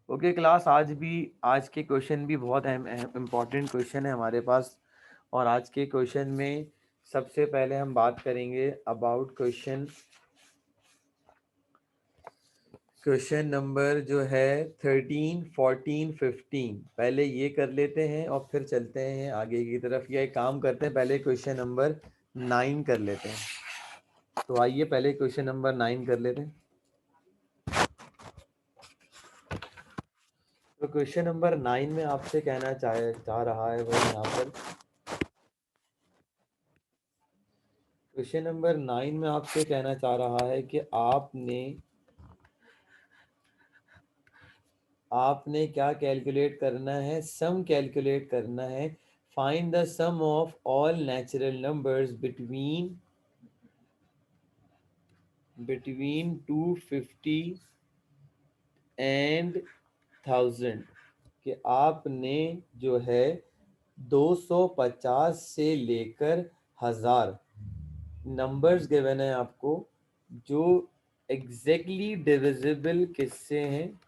Okay class, आज के question भी बहुत इम्पोर्टेंट क्वेश्चन है हमारे पास। और आज के क्वेश्चन में सबसे पहले हम बात करेंगे अबाउट क्वेश्चन नंबर जो है 13, 14, 15। पहले ये कर लेते हैं और फिर चलते हैं आगे की तरफ। या एक काम करते हैं, पहले क्वेश्चन नंबर 9 कर लेते हैं। तो आइए पहले क्वेश्चन नंबर 9 कर लेते हैं। तो क्वेश्चन नंबर 9 में आपसे कहना चाह रहा है वो यहाँ पर। क्वेश्चन नंबर 9 में आपसे कहना चाह रहा है कि आपने क्या कैलकुलेट करना है, सम कैलकुलेट करना है। Find the sum of all natural numbers between 250 and 1000। कि आपने जो है 250 से लेकर 1000 नंबर्स गिवन है आपको, जो एग्जैक्टली डिविजिबल किससे हैं,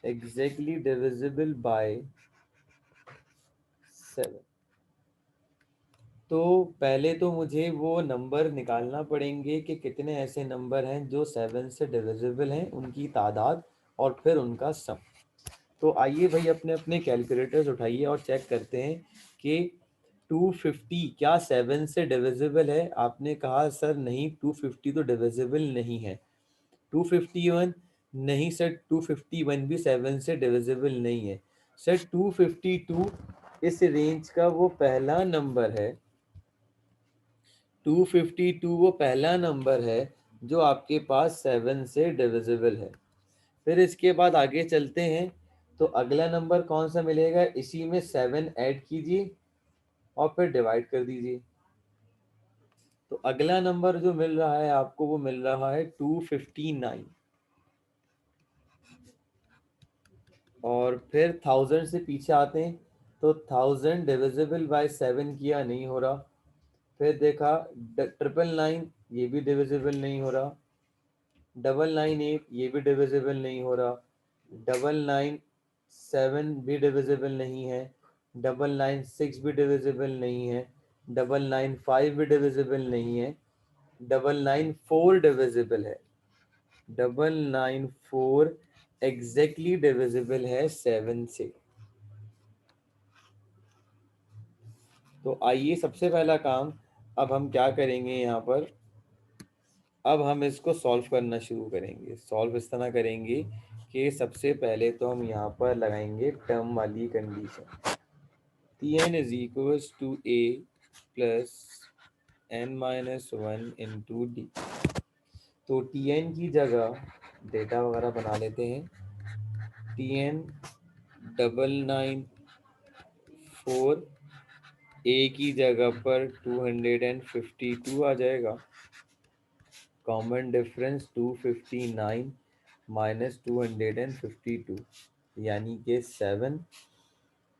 एग्जैक्टली डिविजिबल बाय 7। तो पहले तो मुझे वो नंबर निकालना पड़ेंगे कि कितने ऐसे नंबर हैं जो 7 से डिविजिबल हैं, उनकी तादाद और फिर उनका सम। तो आइए भाई अपने अपने कैलकुलेटर्स उठाइए और चेक करते हैं कि 250 क्या 7 से डिविजिबल है। आपने कहा सर नहीं, 250 तो डिविजिबल नहीं है। 251 नहीं सर, 251 भी 7 से डिविजिबल नहीं है। सर 252 इस रेंज का वो पहला नंबर है। 252 वो पहला नंबर है जो आपके पास 7 से डिविजिबल है। फिर इसके बाद आगे चलते हैं, तो अगला नंबर कौन सा मिलेगा, इसी में 7 ऐड कीजिए और फिर डिवाइड कर दीजिए। तो अगला नंबर जो मिल रहा है आपको वो मिल रहा है 259। और फिर 1000 से पीछे आते हैं, तो 1000 डिविजिबल बाय 7 किया, नहीं हो रहा। फिर देखा 999, ये भी डिविजिबल नहीं हो रहा। 998 ये भी डिविजिबल नहीं हो रहा। 997 भी डिविजिबल नहीं है। 996 भी डिविजिबल नहीं है। 995 भी डिविजिबल नहीं है। 994 डिविजिबल है। 994 एग्जैक्टली डिविजिबल है 7 से। तो आइए सबसे पहला काम अब हम क्या करेंगे यहाँ पर, अब हम इसको सॉल्व करना शुरू करेंगे। सॉल्व इस तरह करेंगे कि सबसे पहले तो हम यहाँ पर लगाएंगे टर्म वाली condition. Tn is equals to a plus n-1 into d. तो Tn की जगह डेटा वगैरह बना लेते हैं। Tn 994 a की जगह पर 252 आ जाएगा। कॉमन डिफरेंस 259 माइनस 252 यानी कि 7।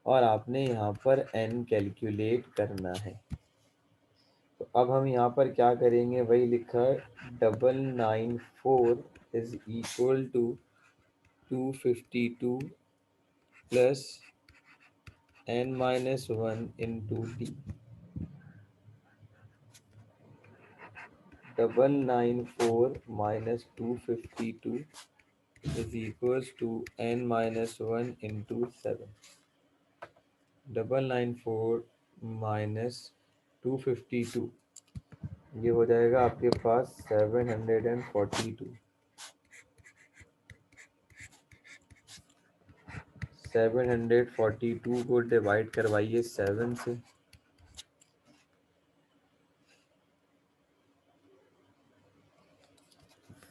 और आपने यहाँ पर n कैलकुलेट करना है। तो अब हम यहाँ पर क्या करेंगे, वही लिखा 994 is equal to 252 plus n-1 into d. 994 minus 252 is equals to n-1 into 7। 994 minus 252, ये हो जाएगा आपके पास 742। 742 को डिवाइड करवाइए 7 से।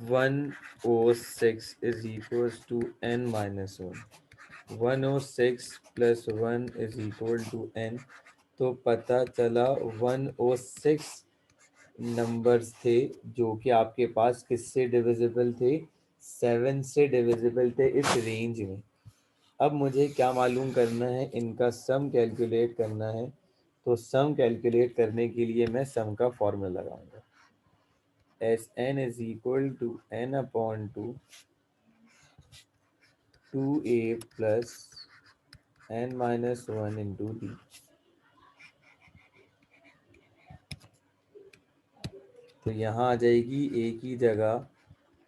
106 is equals to n-1। 106 plus 1 is equal to n। तो पता चला 106 नंबर्स थे जो कि आपके पास किससे डिविजिबल थे, 7 से डिविजिबल थे इस रेंज में। अब मुझे क्या मालूम करना है, इनका सम कैलकुलेट करना है। तो सम कैलकुलेट करने के लिए मैं सम का फॉर्मूला लगाऊंगा। S N is equal to n upon 2 2a plus n minus 1 into d. तो यहाँ आ जाएगी a की जगह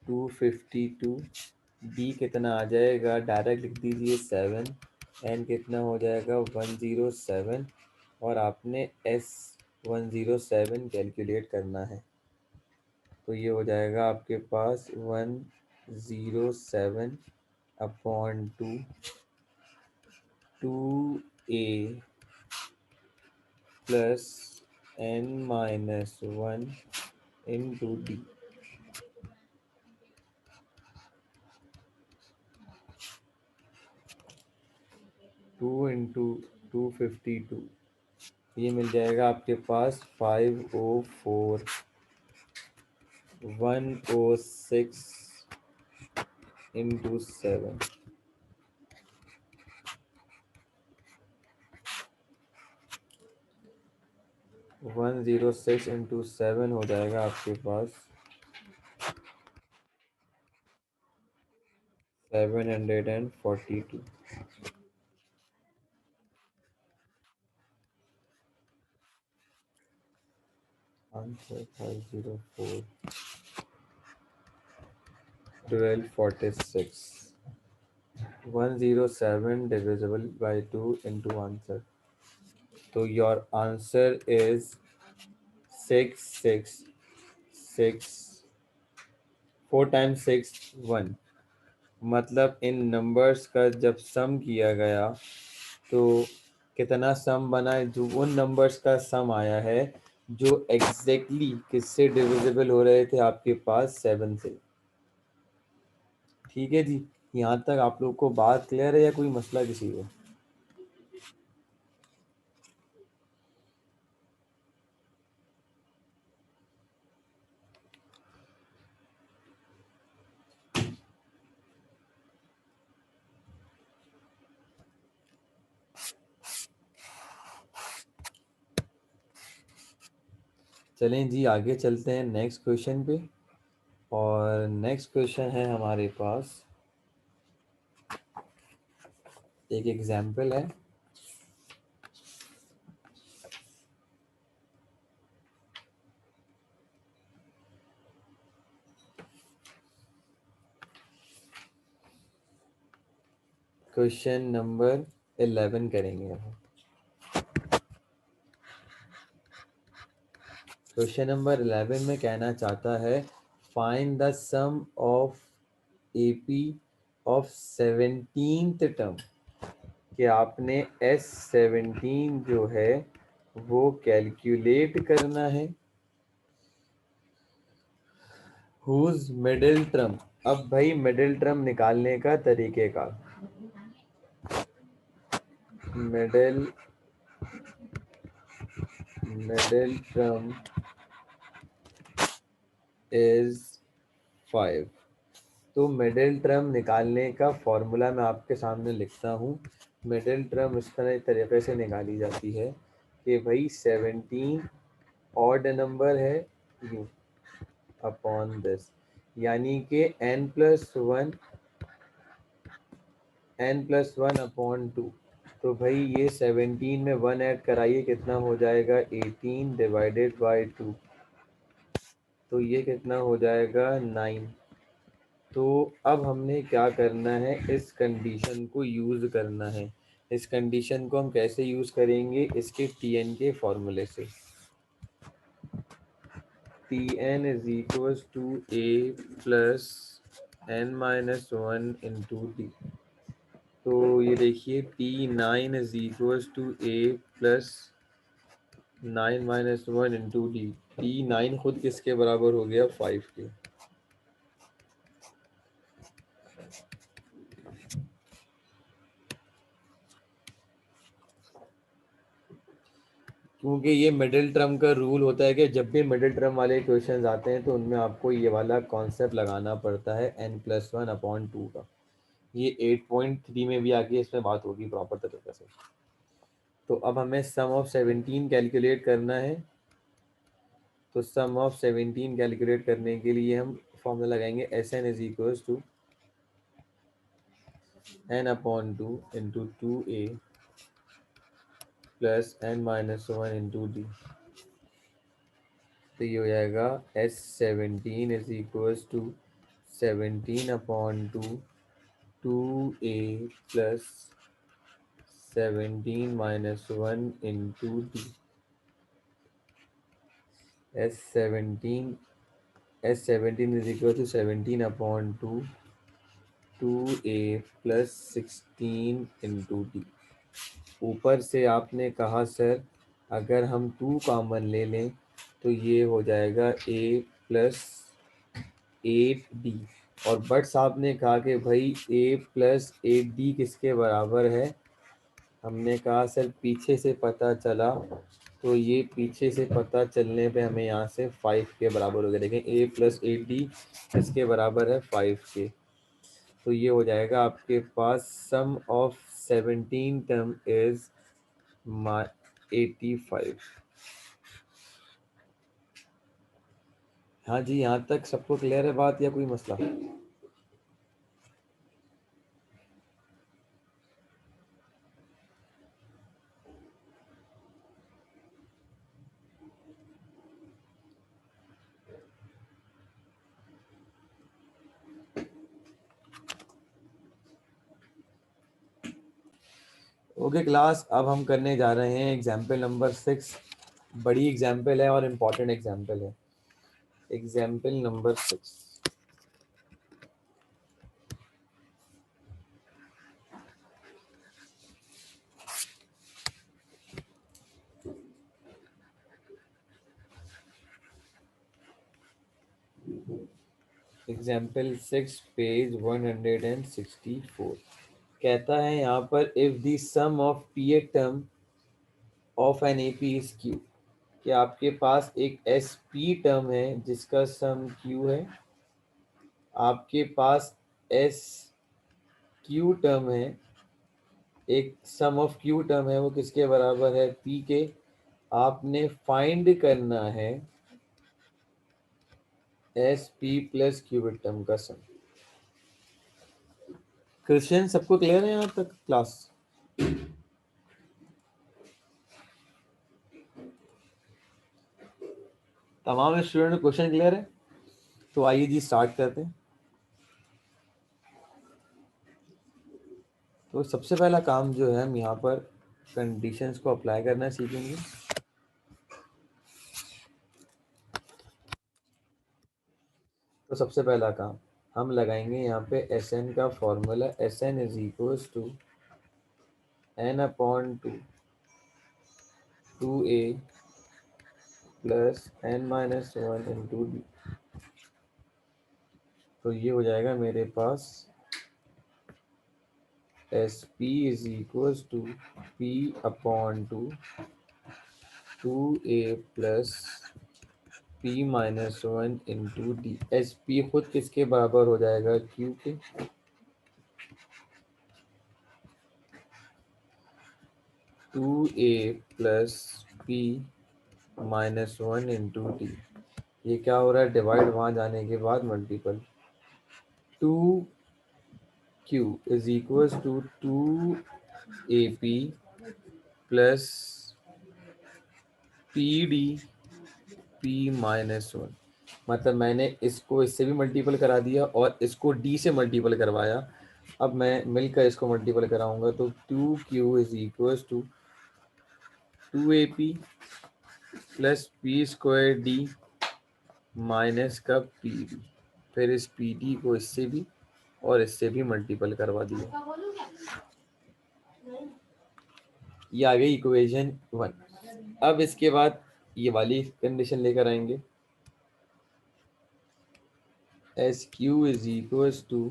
252, डी कितना आ जाएगा, डायरेक्ट लिख दीजिए 7, एन कितना हो जाएगा 107, और आपने S107 कैलकुलेट करना है। तो ये हो जाएगा आपके पास 107 upon 2a plus n minus 1 into D. 2 into 252, ये मिल जाएगा आपके पास 504 106 इंटू 7। 106 इंटू 7 हो जाएगा आपके पास 742। Answer 504 1246। 107 divisible by 2 into answer. So your answer is 666। 4 times 6 1। मतलब इन नंबर्स का जब सम किया गया तो कितना सम बना है, जो उन नंबर्स का सम आया है जो एग्जैक्टली किससे डिविजिबल हो रहे थे आपके पास 7 से। ठीक है जी, यहाँ तक आप लोग को बात क्लियर है या कोई मसला किसी को? चलें जी, आगे चलते हैं नेक्स्ट क्वेश्चन पे। और नेक्स्ट क्वेश्चन है हमारे पास, एक एग्जाम्पल है। क्वेश्चन नंबर 11 करेंगे हम। क्वेश्चन नंबर 11 में कहना चाहता है find the sum of AP of 17th term, कि आपने S17 जो है वो कैलकुलेट करना है। Whose middle term. अब भाई मिडिल टर्म निकालने का तरीकेकार, मिडिल टर्म इज 5। तो मिडिल टर्म निकालने का फॉर्मूला मैं आपके सामने लिखता हूँ। मिडिल टर्म इस तरह तरीके से निकाली जाती है कि भाई 17 ऑड नंबर है यू अपॉन दिस, यानी कि n+1 अपॉन 2। तो भाई ये 17 में 1 ऐड कराइए, कितना हो जाएगा 18 डिवाइडेड बाय 2, तो ये कितना हो जाएगा 9। तो अब हमने क्या करना है, इस कंडीशन को यूज़ करना है। इस कंडीशन को हम कैसे यूज़ करेंगे, इसके Tn के फॉर्मूले से। Tn is equals to a plus n-1 into d. तो ये देखिए T9 is equals to a plus 9-1 into d. T9 खुद किसके बराबर हो गया 5 के। क्योंकि ये मिडिल टर्म का रूल होता है कि जब भी मिडिल टर्म वाले क्वेश्चंस आते हैं तो उनमें आपको ये वाला कॉन्सेप्ट लगाना पड़ता है n+1 अपॉन 2 का। ये 8.3 में भी आके इसमें बात होगी प्रॉपर तरीके से। तो अब हमें सम ऑफ 17 कैलकुलेट करना है। तो सम ऑफ 17 कैलकुलेट करने के लिए हम फॉर्मूला लगाएंगे Sn is equals to n/2 into 2a plus n-1 into d। तो ये हो जाएगा S17 is equals to 17/2 2a plus 17-1 into d। S17 is equal to 17/2 2a plus 16 into d। ऊपर से आपने कहा सर अगर हम 2 कॉमन ले लें तो ये हो जाएगा a प्लस 8d। और बट साहब ने कहा कि भाई a प्लस 8d किसके बराबर है। हमने कहा सर पीछे से पता चला, तो ये पीछे से पता चलने पे हमें यहाँ से 5 के बराबर हो गया। देखें a प्लस 8d किसके बराबर है 5 के। तो ये हो जाएगा आपके पास सम ऑफ 17 टर्म इज 85। हाँ जी, यहाँ तक सबको क्लियर है बात या कोई मसला? ओके क्लास, अब हम करने जा रहे हैं एग्जाम्पल नंबर 6। बड़ी एग्जाम्पल है और इम्पोर्टेंट एग्जाम्पल है। Example number 6। एग्जाम्पल 6 पेज 164 कहता है यहाँ पर if the sum of p a term of an A P is q. कि आपके पास एक एस पी टर्म है जिसका सम क्यू है। आपके पास एस क्यू टर्म है, एक सम ऑफ क्यू टर्म है, वो किसके बराबर है पी के। आपने फाइंड करना है S P plus cubic term का सम। क्वेश्चन सबको क्लियर है यहाँ तक क्लास? तमाम स्टूडेंट क्वेश्चन क्लियर है? तो आइए जी स्टार्ट करते हैं। तो सबसे पहला काम जो है हम यहाँ पर कंडीशंस को अप्लाई करना सीखेंगे। तो सबसे पहला काम हम लगाएंगे यहाँ पे एस एन का formula. S N is equals to n/2 2a plus n-1 into d। तो ये हो जाएगा मेरे पास S P is equals to p/2 2a plus p-1 into D. S P खुद किसके बराबर हो जाएगा क्यू के। टू ए प्लस p-1 इंटू डी। ये क्या हो रहा है डिवाइड, वहां जाने के बाद multiple. Two q is equals to 2ap plus pd p-1। मतलब मैंने इसको इससे भी मल्टीपल करा दिया और इसको d से मल्टीपल करवाया। अब मैं मिलकर इसको मल्टीपल कराऊंगा तो 2q is equals to 2ap plus p² d minus का pd। फिर इस pd को इससे भी और इससे भी मल्टीपल करवा दिया। ये आ गई इक्वेशन 1। अब इसके बाद ये वाली कंडीशन लेकर आएंगे। S q is equals to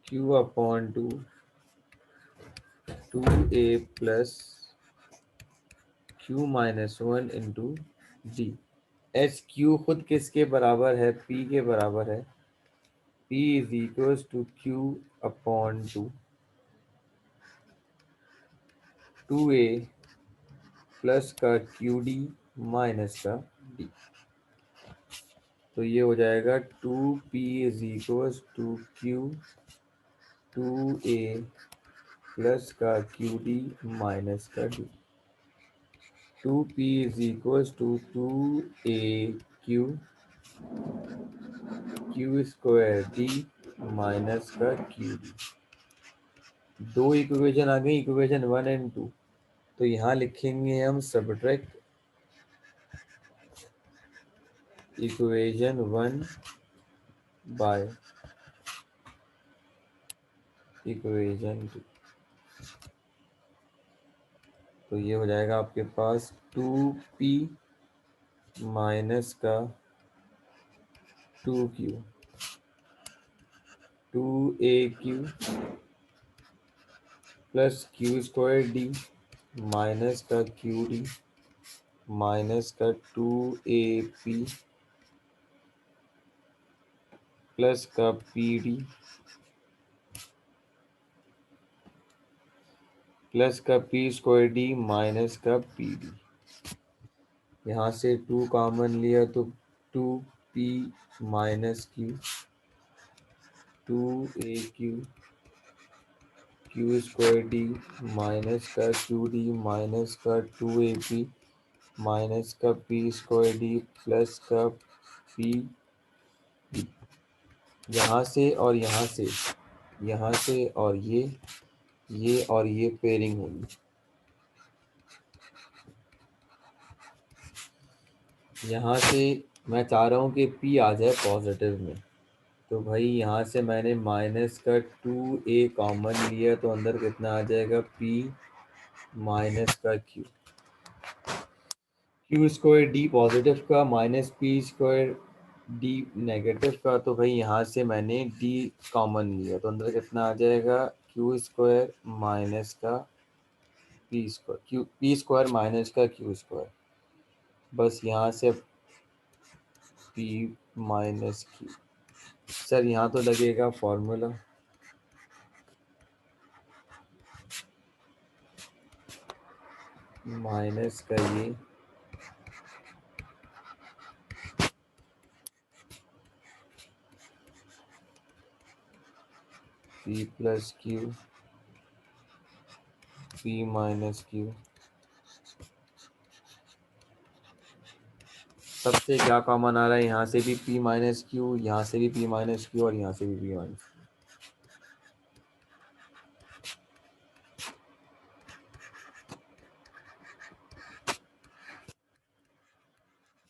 q/2 2a plus q-1 into d. एच क्यू खुद किसके बराबर है पी के बराबर है। p is equals to q/2 2a plus का qd माइनस का d। तो ये हो जाएगा 2p is equals to q 2a plus का क्यू डी माइनस का d. 2p is equals to 2a q square d minus का क्यू डी। दो इक्वेशन आ गई, इक्वेशन 1 एंड 2। तो यहाँ लिखेंगे हम सब्ट्रैक्ट इक्वेशन 1 बाय इक्वेशन 2। तो ये हो जाएगा आपके पास 2p माइनस का 2q, 2aq plus Q square d minus का क्यू डी माइनस का 2ap प्लस का पी डी प्लस का पी स्क्वायर डी माइनस का पी डी। यहाँ से 2 कॉमन लिया तो 2p minus Q, 2aq Q square d minus का क्यू डी माइनस का 2ap माइनस का पी स्क्वायर डी प्लस का पी। यहाँ से और यहाँ से, यहाँ से और ये पेयरिंग होगी। यहाँ से मैं चाह रहा हूँ कि p आ जाए पॉजिटिव में। तो भाई यहाँ से मैंने माइनस का 2a कॉमन लिया तो अंदर कितना आ जाएगा, p माइनस का क्यू स्क्वायर डी पॉजिटिव का minus P square D negative का। तो भाई यहाँ से मैंने d कॉमन लिया तो अंदर कितना आ जाएगा, क्यू स्क्वायर माइनस का P square, P square minus का क्यू स्क्वायर। बस यहाँ से p माइनस क्यू। सर यहाँ तो लगेगा फॉर्मूला, माइनस का ये p plus Q, p minus Q. सबसे क्या कॉमन आ रहा है, यहाँ से भी p माइनस क्यू, यहाँ से भी p माइनस क्यू और यहाँ से भी p माइनस।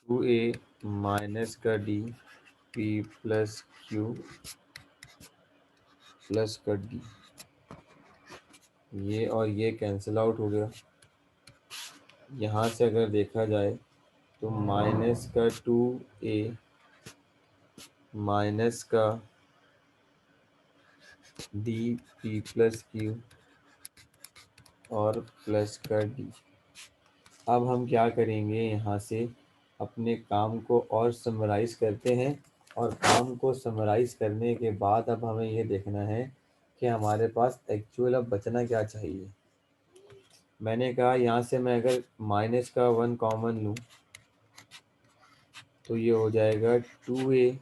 2a माइनस का d p plus Q plus का d। ये और ये कैंसिल आउट हो गया। यहाँ से अगर देखा जाए तो माइनस का 2a माइनस का d p प्लस क्यू और प्लस का d। अब हम क्या करेंगे, यहाँ से अपने काम को और समराइज़ करते हैं, और काम को समराइज़ करने के बाद अब हमें ये देखना है कि हमारे पास एक्चुअल अब बचना क्या चाहिए। मैंने कहा यहाँ से मैं अगर माइनस का 1 कॉमन लूँ तो ये हो जाएगा 2a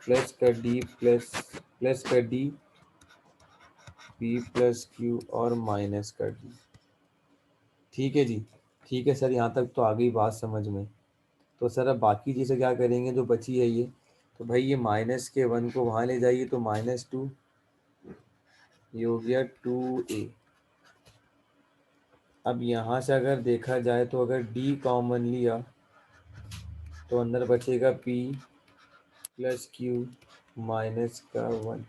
प्लस का d प्लस का d p प्लस q और माइनस का d। ठीक है जी, ठीक है सर, यहाँ तक तो आ गई बात समझ में। तो सर अब बाकी चीज़ें क्या करेंगे जो बची है ये। तो भाई ये माइनस के 1 को वहाँ ले जाइए तो -2, ये हो गया 2a। अब यहाँ से अगर देखा जाए तो अगर d कॉमन लिया तो अंदर बचेगा p प्लस q माइनस का 1।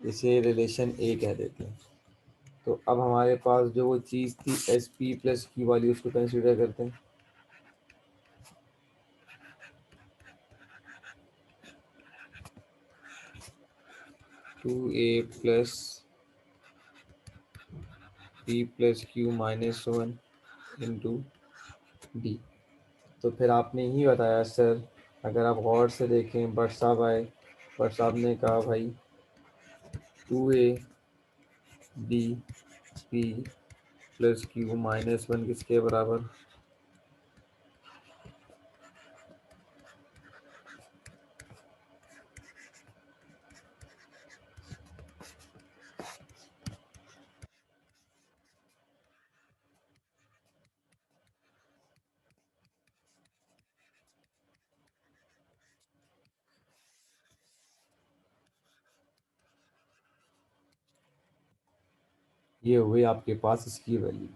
इसे रिलेशन a कह देते हैं। तो अब हमारे पास जो वो चीज़ थी एस पी प्लस क्यू वाली, उसको कंसिडर करते हैं। टू ए plus p plus q minus 1 into d. तो फिर आपने ही बताया सर, अगर आप गौर से देखें, बट साहब आए, बट साहब ने कहा भाई 2a D P plus q minus 1 किसके बराबर, ये हो गई आपके पास इसकी वैल्यू।